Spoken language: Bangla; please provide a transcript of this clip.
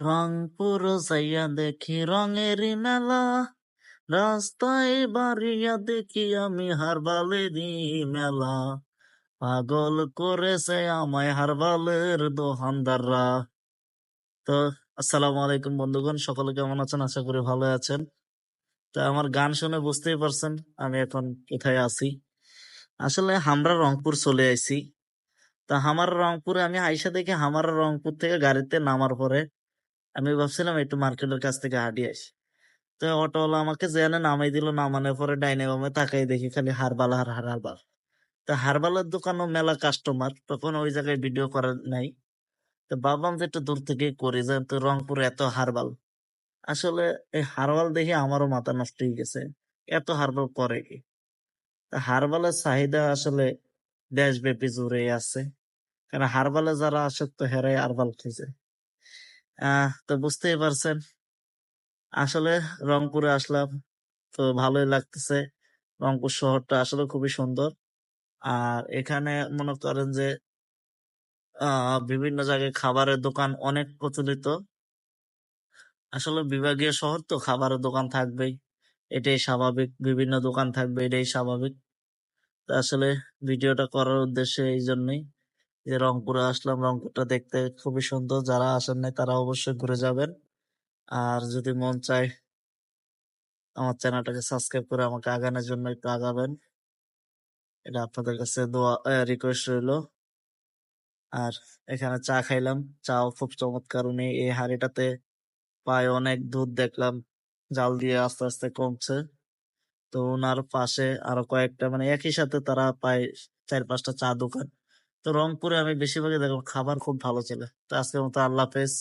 রংপুর যাইয়া দেখি রঙেরই মেলা, রাস্তায় বাড়িয়া দেখি আমি হারবালেরই মেলা। পাগল করেছে আমায় হারবালের দোকানদাররা। তো আসসালামু আলাইকুম বন্ধুগণ, সকলে কেমন আছেন? আশা করি ভালো আছেন। তো আমার গান শুনে বুঝতেই পারছেন আমি এখন কোথায় আছি। আসলে আমরা রংপুর চলে আইছি। তা আমার রংপুরে আমি আইসা দেখি আমার রংপুর থেকে গাড়িতে নামার পরে আমি ভাবছিলাম একটু মার্কেটের কাছ থেকে হাঁটিয়ে আসি। তো অটোওয়ালা আমাকে যেখানে নামাই দিল, নামানোর পরে ডাইনে বামে তাকাই দেখি খালি হারবাল আর হারবাল। তা হারবালের দোকানও মেলা কাস্টমার, তখন ওই জায়গায় ভিডিও করার নাই। তো ভাবলাম যে একটু দূর থেকে করি, যে তো রংপুরে এত হারবাল। আসলে এই হারবাল দেখে আমারও মাথা নষ্ট হয়ে গেছে, এত হারবাল করে কি? তা হারবালের চাহিদা আসলে দেশব্যাপী জুড়ে আছে, কারণ হারবালে যারা আসক্ত হেরাই হারবাল খেয়েছে। তো বুঝতেই পারছেন আসলে রংপুরে আসলাম, তো ভালোই লাগতেছে। রংপুর শহরটা আসলে খুবই সুন্দর। আর এখানে মনে করেন যে বিভিন্ন জায়গায় খাবারের দোকান অনেক প্রচলিত। আসলে বিভাগীয় শহর তো খাবারের দোকান থাকবেই, এটাই স্বাভাবিক। বিভিন্ন দোকান থাকবে, এটাই স্বাভাবিক। তো আসলে ভিডিওটা করার উদ্দেশ্যে এই জন্যই যে রংপুরে আসলাম, রংপুরটা দেখতে খুবই সুন্দর। যারা আসেন নাই তারা অবশ্যই ঘুরে যাবেন। আর যদি মন চায় আমার চ্যানেলটাকে সাবস্ক্রাইব করে আমাকে আগানোর জন্য একটু আগাবেন, এটা আপনাদের কাছে দোয়া রিকোয়েস্ট রইলো। আর এখানে চা খাইলাম, চাও খুব চমৎকার। উনি এই হাঁড়িটাতে প্রায় অনেক দুধ দেখলাম, জাল দিয়ে আস্তে আস্তে কমছে। তো ওনার পাশে আরো কয়েকটা, মানে একই সাথে তারা প্রায় 4-5টা চা দোকান। তো রংপুরে আমি বেশিরভাগই দেখলাম খাবার খুব ভালো ছিল। তো আজকের মতো আল্লাহ হাফেজ।